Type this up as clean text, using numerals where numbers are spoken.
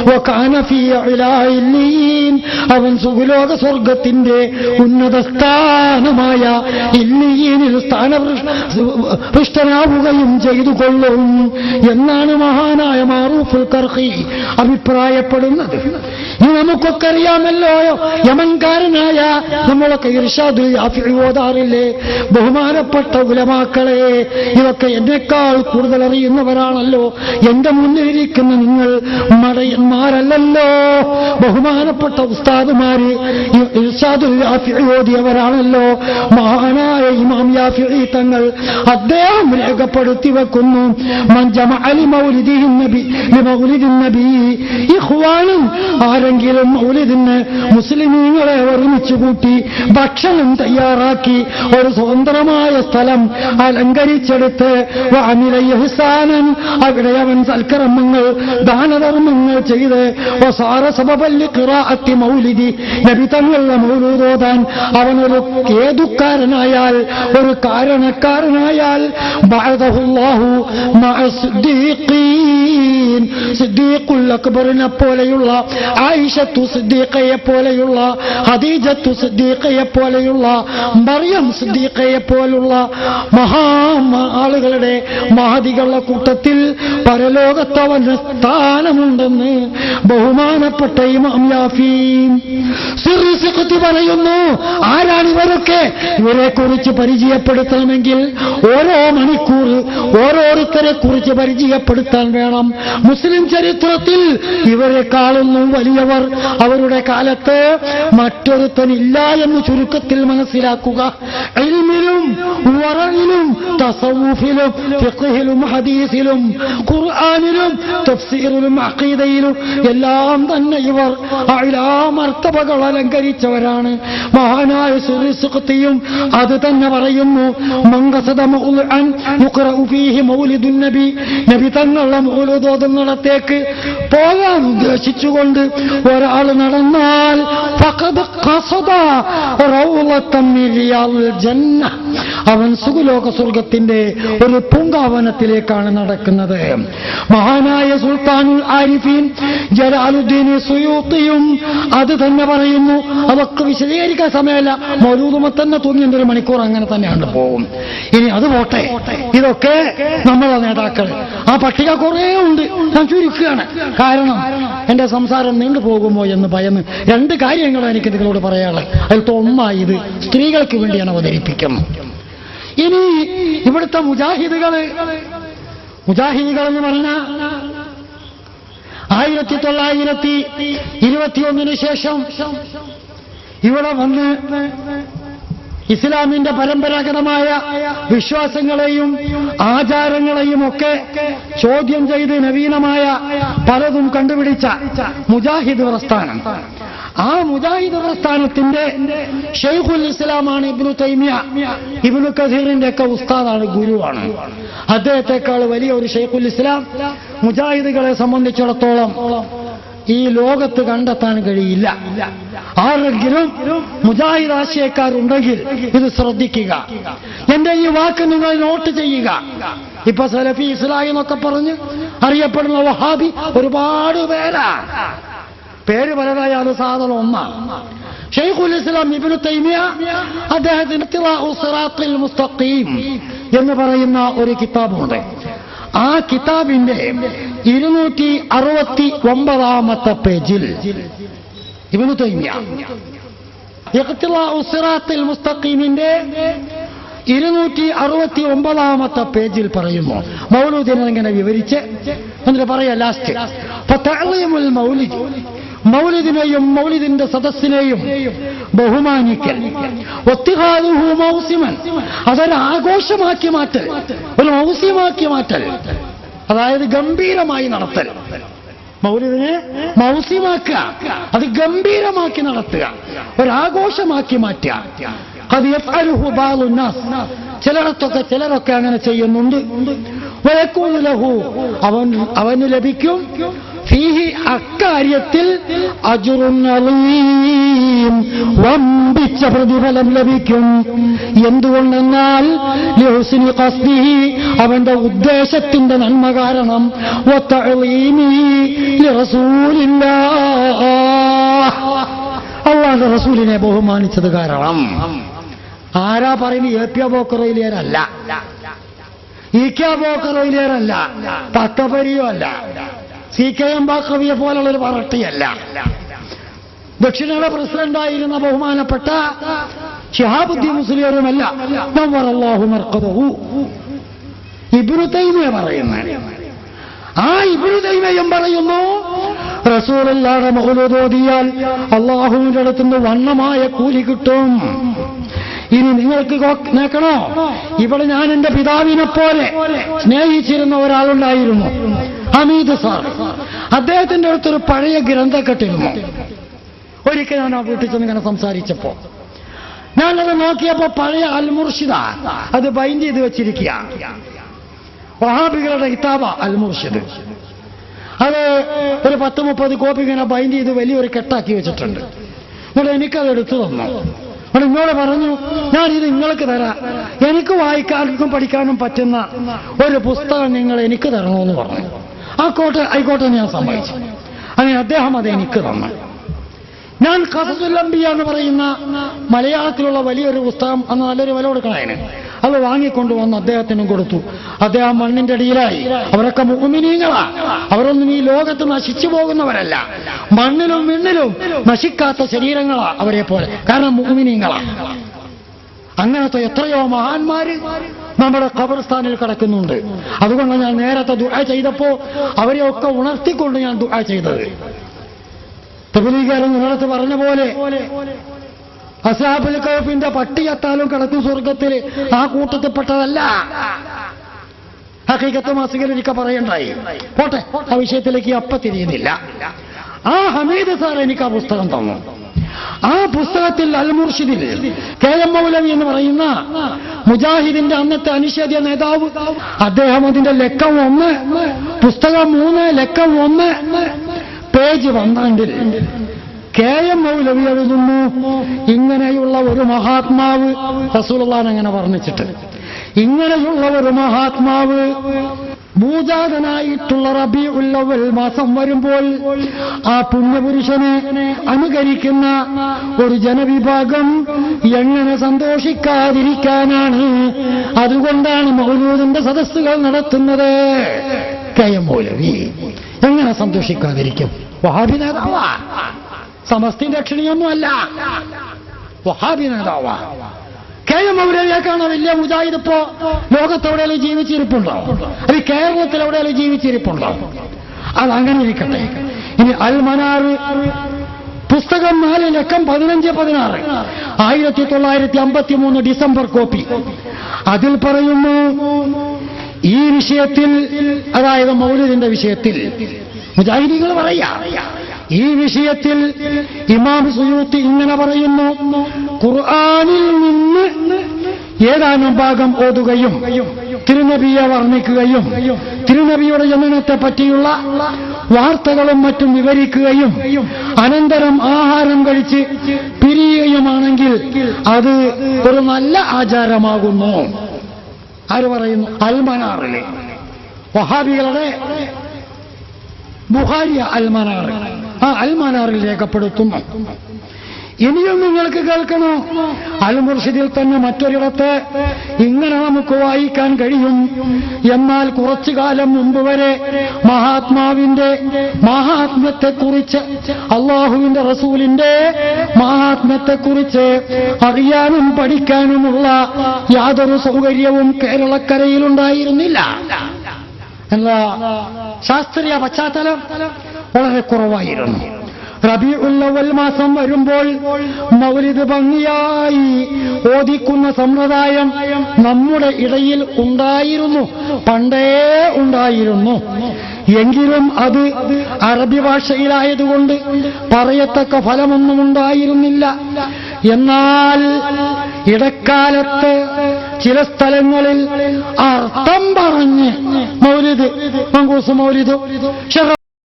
വകാന ഫീ ഇലായില്ലീൻ, അവൻ സുഖലോക സ്വർഗത്തിന്റെ ഉന്നത സ്ഥാനമായ ഇല്ലീനിൽ സ്ഥാനപൃഷ്ടനാവുകയും ചെയ്തു കൊള്ളും എന്നാണ് മഹാനായ മാറൂഫുൽ കർഖി അഭിപ്രായപ്പെടുന്നത്. ഇത് നമുക്കൊക്കെ അറിയാമല്ലോ. യമൻകാരനായ നമ്മളൊക്കെ ഇർഷാദുൽ യാഫിഈ ഓതാറില്ലേ? ബഹുമാനപ്പെട്ട ഉലമാക്കളെ, ഇതൊക്കെ എന്നെക്കാൾ കൂടുതൽ അറിയുന്നവരാണല്ലോ. എന്റെ മുന്നിലിരിക്കുന്ന നിങ്ങൾ മടയന്മാരല്ലല്ലോ. ബഹുമാനപ്പെട്ട ഉസ്താദുമാര് ഇർഷാദുൽ യാഫിഈ ഓതിയവരാണല്ലോ. മഹാനായ ഇമാം യാഫിഈ തങ്ങൾ അദ്ദേഹം രേഖപ്പെടുത്തി വെക്കുന്നു, മൻ ജമഅ ലിമൗലിദിൻ നബി ഇഖ്വാനും, ആരെങ്കിലും മൗലിദിന് മുസ്ലിമീങ്ങളെ ഒരുമിച്ച് കൂട്ടി ഭക്ഷണം തയ്യാറാക്കി ഒരു സ്വതന്ത്രമായ സ്ഥലം അലങ്കരിച്ചെടുത്ത് വഅമില ഇഹ്സാനൻ, അവിടെ അവൻ സൽക്കർമ്മങ്ങൾ ദാനധർമ്മങ്ങൾ ചെയ്ത് വസാറ സബബൽ ഖിറാഅത്തി മൗലിദി, നബി തങ്ങളുടെ മൗലൂദ് ഓതാൻ അവനൊരു ഏതുക്കാരനായാൽ, ഒരു കാരണക്കാരനായാൽ ബഅദഹുല്ലാഹു മഅ സിദ്ദീഖീൻ, സിദ്ദീഖുൽ അക്ബറിനെ പോലെയുള്ള, ആയിഷത്തു സിദ്ദീഖയെ പോലെയുള്ള, ഖദീജത്തു സിദ്ദീഖയെ പോലെയുള്ള, മറിയം സിദ്ദീഖയെ പോലുള്ള മഹാ ആളുകളുടെ മഹദികളുടെ കൂട്ടത്തിൽ പരലോകത്തവന് സ്ഥാനമുണ്ടെന്ന് ബഹുമാനപ്പെട്ട ഇമാം യാഫീ സിർസിഖ്തി പറയുന്നു. ആരാണിവരൊക്കെ? ഇവരെ കുറിച്ച് പരിചയപ്പെടുത്തണമെങ്കിൽ ഓരോ മണിക്കൂർ ഓരോരുത്തരെ കുറിച്ച് പരിചയപ്പെടുത്താൻ വേണം. മുസ്ലിം ചരിത്രത്തിൽ ഇവരെക്കാളൊന്നും വലിയവർ അവരുടെ കാലത്ത് മറ്റൊരുത്തനില്ല എന്ന് ചുരുക്കത്തിൽ മനസ്സിലാക്കുക. ഇൽമിലും വറഇലും തസവ്വുഫിലും ഫിഖ്ഹിലും ഹദീസിലും ഖുർആനിലും തഫ്സീറിലും അഖീദയിലും എല്ലാം തന്നെ ഇവർ അഅ്ലാ മർത്തബകൾ അലങ്കരിച്ചവരാണ്. മഹാനായ സുറിസുഖ്തിയും അത് തന്നെ പറയുന്നു. മൻഖസദ മൗലിഅൻ യുഖറഉ ഫീഹി മൗലിദുൻ നബി, നബി തങ്ങളുടെ മൗലിദ് ഓതുന്നിടത്തേക്ക് പോകാൻ ഉദ്ദേശിച്ചുകൊണ്ട് ഒരാൾ നടന്നാൽ ഫഖദ് ഖസദ റൗളത്തൻ മിൻ റിയാദിൽ ജന്ന, അവൻ സുഖലോക സ്വർഗത്തിന്റെ ഒരു പൂങ്കാവനത്തിലേക്കാണ് നടക്കുന്നത്. മഹാനായ സുൽത്താനുൽ ആരിഫീൻ ജലാലുദ്ദീൻ സുയൂത്തിയും അത് തന്നെ പറയുന്നു. അതൊക്കെ വിശദീകരിക്കാൻ സമയമല്ല, മൗലൂദുമ തന്നെ തൂങ്ങിയ ഒരു മണിക്കൂർ അങ്ങനെ തന്നെയാണ് പോകും. ഇനി അത് പോട്ടെ, ഇതൊക്കെ നമ്മളെ നേതാക്കൾ, ആ പട്ടിക കുറേ ഉണ്ട്. ഞാൻ ചുരുക്കുകയാണ്, കാരണം എന്റെ സംസാരം നീണ്ടുപോകുമോ എന്ന് ഭയന്ന്. രണ്ട് കാര്യങ്ങളാണ് എനിക്ക് നിങ്ങളോട് പറയാനുള്ളത്. അതിലത്തെ ഒന്നായത് സ്ത്രീകൾക്ക് വേണ്ടിയാണ് അവതരിപ്പിക്കുന്നത്. ഇനി ഇവിടുത്തെ മുജാഹിദുകൾ എന്ന് പറഞ്ഞാൽ 1921 ശേഷം ഇവിടെ വന്ന് ഇസ്ലാമിന്റെ പരമ്പരാഗതമായ വിശ്വാസങ്ങളെയും ആചാരങ്ങളെയും ഒക്കെ ചോദ്യം ചെയ്ത് നവീനമായ പലതും കണ്ടുപിടിച്ച മുജാഹിദ് പ്രസ്ഥാനം, ആ മുജാഹിദ് പ്രസ്ഥാനത്തിന്റെ ഷെയ്ഖുൽ ഇസ്ലാമാണ് ഇബ്നു തൈമിയ. ഇബ്നു കസീറിന്റെ ഒക്കെ ഉസ്താദാണ്, ഗുരുവാണ്. അദ്ദേഹത്തെക്കാൾ വലിയ ഒരു ഷെയ്ഖുൽ ഇസ്ലാം മുജാഹിദുകളെ സംബന്ധിച്ചിടത്തോളം ഈ ലോകത്ത് കണ്ടെത്താൻ കഴിയില്ല. ആരെങ്കിലും മുജാഹിദ് ആശയക്കാരുണ്ടെങ്കിൽ ഇത് ശ്രദ്ധിക്കുക. എന്റെ ഈ വാക്ക് നിങ്ങൾ നോട്ട് ചെയ്യുക. ഇപ്പൊ സലഫി ഇസ്ലാഹി എന്നൊക്കെ പറഞ്ഞ് അറിയപ്പെടുന്ന വഹാബി ഒരുപാട് പേര് പലതായാലും സാധനം ഒന്നാണ്. ഷെയ്ഖുൽ ഇസ്ലാം ഇബ്നു തൈമിയ അദ്ദേഹത്തിന് ഇഖ്തിറാഉ സിറാത്തുൽ മുസ്തഖീം എന്ന് പറയുന്ന ഒരു കിതാബുണ്ട്. ആ കിതാബിന്റെ 269 പേജിൽ ഇബ്നു തൈമിയ ഇഖ്തിറാഉ സിറാത്തുൽ മുസ്തഖീമിന്റെ 269 പേജിൽ പറയുന്നു. മൗലൂദിനെ ഇങ്ങനെ വിവരിച്ച് എന്നിട്ട് പറയാ ലാസ്റ്റ്, ഫതഅലീമുൽ മൗലിദ്, മൗലിദിനെയും മൗലിദിന്റെ സദസ്സിനെയും ബഹുമാനിക്കൽ, വത്തിഖാദുഹു മൗസിമൻ, അതൊരു ആഘോഷമാക്കി മാറ്റൽ, ഒരു മൗസിമാക്കി മാറ്റൽ, അതായത് ഗംഭീരമായി നടത്തൽ. മൗലിദിനെ മൗസിമാക്കുക, അത് ഗംഭീരമാക്കി നടത്തുക, ഒരാഘോഷമാക്കി മാറ്റുക. അത് യഫ്അലുഹു ബഅദു നാസ്, ചിലരൊക്കെ അങ്ങനെ ചെയ്യുന്നുണ്ട്. വയഖൂലു ലഹു, അവന് ലഭിക്കും ഫീഹി, അക്കാര്യത്തിൽ അജ്റുൻ അളീം, അലീം, വമ്പിച്ച പ്രതിഫലം ലഭിക്കും. എന്തുകൊണ്ടെന്നാൽ ലിഹുസ്നി ഖസ്ദിഹി, അവന്റെ ഉദ്ദേശത്തിന്റെ നന്മ കാരണം, വതഅലീമിഹി ലിറസൂലില്ലാഹ്, അല്ലാഹുവിന്റെ റസൂലിനെ ബഹുമാനിച്ചത് കാരണം. ആരാ പറയുന്നത്? എ പി അബൂബക്കറയിലേരല്ല, ഇ കെ അബൂബക്കറയിലേരല്ല, തക്കപരിയോ അല്ല, സി കെ എം ബാക്കവിയെ പോലുള്ളൊരു പാർട്ടിയല്ല, ദക്ഷിണയുടെ പ്രസിഡന്റായിരുന്ന ബഹുമാനപ്പെട്ട ശിഹാബുദ്ദീൻ മുസ്ലിയാരുമല്ല. നവ്വറല്ലാഹു മർഖദഹു, ഇബ്നു തൈമിയ പറയുന്നത്. ആ ഇബ്നു തൈമിയയും പറയുന്നു, റസൂലുള്ളാഹിയുടെ മൗലൂദ് ഓതിയാൽ അല്ലാഹുവിന്റെ അടുത്തുനിന്ന് വണ്ണമായ കൂലി കിട്ടും. ഇനി നിങ്ങൾക്ക് നോക്കണോ, ഇവിടെ ഞാൻ എന്റെ പിതാവിനെ പോലെ സ്നേഹിച്ചിരുന്ന ഒരാളുണ്ടായിരുന്നു, ഹമീദ് സാർ. അദ്ദേഹത്തിന്റെ അടുത്തൊരു പഴയ ഗ്രന്ഥക്കെട്ടിരുന്നു. ഒരിക്കൽ ഞാൻ ആ വീട്ടിൽ ചെന്ന് ഇങ്ങനെ സംസാരിച്ചപ്പോ ഞാനത് നോക്കിയപ്പോ പഴയ അൽ മുർഷിദ അത് ബൈൻഡ് ചെയ്ത് വെച്ചിരിക്കുക, വഹാബികളുടെ കിതാബ അൽ മുർഷിദ്. അത് ഒരു 10-30 കോപ്പി ഇങ്ങനെ ബൈൻഡ് ചെയ്ത് വലിയൊരു കെട്ടാക്കി വെച്ചിട്ടുണ്ട്. എന്നിട്ട് എനിക്കത് എടുത്തു തന്നു. അവിടെ ഇങ്ങോട്ട് പറഞ്ഞു, ഞാനിത് നിങ്ങൾക്ക് തരാം, എനിക്ക് വായിക്കാനും പഠിക്കാനും പറ്റുന്ന ഒരു പുസ്തകം നിങ്ങൾ എനിക്ക് തരണമെന്ന് പറഞ്ഞു. ആയിക്കോട്ടെ ഞാൻ സമ്മതിച്ചു. അങ്ങനെ അദ്ദേഹം അത് എനിക്ക് തന്നു. ഞാൻ ഖസസുൽ അംബിയ എന്ന് പറയുന്ന മലയാളത്തിലുള്ള വലിയൊരു പുസ്തകം, അന്ന് നല്ലൊരു വില കൊടുക്കണതിന്, അത് വാങ്ങിക്കൊണ്ടുവന്ന് അദ്ദേഹത്തിനും കൊടുത്തു. അദ്ദേഹം മണ്ണിന്റെ അടിയിലായി. അവരൊക്കെ മുഅ്മിനീങ്ങളാ, അവരൊന്നും ഈ ലോകത്ത് നശിച്ചു പോകുന്നവരല്ല, മണ്ണിലും വിണ്ണിലും നശിക്കാത്ത ശരീരങ്ങളാ അവരെ പോലെ, കാരണം മുഅ്മിനീങ്ങളാ. അങ്ങനത്തെ എത്രയോ മഹാന്മാര് നമ്മുടെ ഖബർസ്ഥാനിൽ കിടക്കുന്നുണ്ട്. അതുകൊണ്ട് ഞാൻ നേരത്തെ ദുആ ചെയ്തപ്പോ അവരെയൊക്കെ ഉണർത്തിക്കൊണ്ട് ഞാൻ ദുആ ചെയ്തത്. തബ്ലീഗുകാരൻ നേരത്തെ പറഞ്ഞ പോലെ അസ്ഹാബുൽ കഹ്ഫിന്റെ പട്ടിയത്താലും കിടക്കും സ്വർഗത്തിൽ, ആ കൂട്ടത്തിൽപ്പെട്ടതല്ല. ഹഖീഖത്ത് മാസികയിൽ എനിക്ക് പറയണ്ടായി. പോട്ടെ, ആ വിഷയത്തിലേക്ക് അപ്പ തിരിയുന്നില്ല. ആ ഹമീദ് സാർ എനിക്ക് ആ പുസ്തകം തന്നു. ആ പുസ്തകത്തിൽ അൽ മുർഷിദിൽ കെ എം മൗലവി എന്ന് പറയുന്ന മുജാഹിദിന്റെ അന്നത്തെ അനിഷേധ്യ നേതാവ്, അദ്ദേഹം അതിന്റെ ലക്കം 1, പുസ്തകം 3, ലക്കം 1, പേജ് 12 കെ എം മൗലവി എഴുതുന്നു, ഇങ്ങനെയുള്ള ഒരു മഹാത്മാവ്, റസൂലുള്ളാഹിനെ അങ്ങനെ വർണ്ണിച്ചിട്ട്, ഇങ്ങനെയുള്ള ഒരു മഹാത്മാവ് ഭൂജാതനായിട്ടുള്ള റബീഉൽ അവ്വൽ മാസം വരുമ്പോൾ ആ പുണ്യപുരുഷനെ അനുകരിക്കുന്ന ഒരു ജനവിഭാഗം എങ്ങനെ സന്തോഷിക്കാതിരിക്കാനാണ്? അതുകൊണ്ടാണ് മൗലൂദിന്റെ സദസ്സുകൾ നടത്തുന്നത്. കെ എം മൗലവി എങ്ങനെ സന്തോഷിക്കാതിരിക്കും? വഹാബി നേതാവാ, സമസ്തയുടെ രക്ഷണിയൊന്നുമല്ല, വഹാബി നേതാവാ. കെ എം മൗലവിയേക്കാണ് വലിയ മുജാഹിദ് ഇപ്പോ ലോകത്തെവിടെയെങ്കിലും ജീവിച്ചിരിപ്പുണ്ടോ? അത് കേരളത്തിൽ എവിടെയെങ്കിലും ജീവിച്ചിരിപ്പുണ്ടോ? അതങ്ങനെ ഇരിക്കട്ടെ. ഇനി അൽ മനാർ പുസ്തകം 4, ലക്കം 15-16, 1953 ഡിസംബർ കോപ്പി. അതിൽ പറയുന്നു, ഈ വിഷയത്തിൽ, അതായത് മൗലിദിന്റെ വിഷയത്തിൽ മുജാഹിദീങ്ങൾ പറയാ, ഈ വിഷയത്തിൽ ഇമാം സുയൂത്തി ഇങ്ങനെ പറയുന്നു, ഖുർആനിൽ നിന്ന് ഏതാനും ഭാഗം ഓതുകയും തിരുനബിയെ വർണ്ണിക്കുകയും തിരുനബിയുടെ ജനനത്തെ പറ്റിയുള്ള വാർത്തകളും മറ്റും വിവരിക്കുകയും അനന്തരം ആഹാരം കഴിച്ച് പിരിയുകയുമാണെങ്കിൽ അത് ഒരു നല്ല ആചാരമാകുന്നു. ആര് പറയുന്നു? അൽ മനാറിലെ വഹാബികളുടെ ബുഖാരിയ അൽ മനാർ, ആ അൽ മനാറിൽ രേഖപ്പെടുത്തുന്നു. ഇനിയും നിങ്ങൾക്ക് കേൾക്കണോ? അൽ മുർഷിദിൽ തന്നെ മറ്റൊരിടത്ത് ഇങ്ങനെ നമുക്ക് വായിക്കാൻ കഴിയും. എന്നാൽ കുറച്ചു കാലം മുമ്പ് വരെ മഹാത്മാവിന്റെ മഹാത്മ്യത്തെക്കുറിച്ച്, അള്ളാഹുവിന്റെ റസൂലിന്റെ മഹാത്മ്യത്തെക്കുറിച്ച് അറിയാനും പഠിക്കാനുമുള്ള യാതൊരു സൗകര്യവും കേരളക്കരയിലുണ്ടായിരുന്നില്ല. എന്താ ശാസ്ത്രീയ പശ്ചാത്തലം വളരെ കുറവായിരുന്നു. റബീഉൽ അവ്വൽ മാസം വരുമ്പോൾ മൗലിദ് ഭംഗിയായി ഓദിക്കുന്ന സമ്പ്രദായം നമ്മുടെ ഇടയിൽ ഉണ്ടായിരുന്നു, പണ്ടേ ഉണ്ടായിരുന്നു. എങ്കിലും അത് അറബി ഭാഷയിലായതുകൊണ്ട് പറയത്തക്ക ഫലമൊന്നും ഉണ്ടായിരുന്നില്ല. എന്നാൽ ഇടക്കാലത്ത് ചില സ്ഥലങ്ങളിൽ അർത്ഥം പറഞ്ഞ് മൗലിദ്, മങ്കൂസ് മൗലിദ്,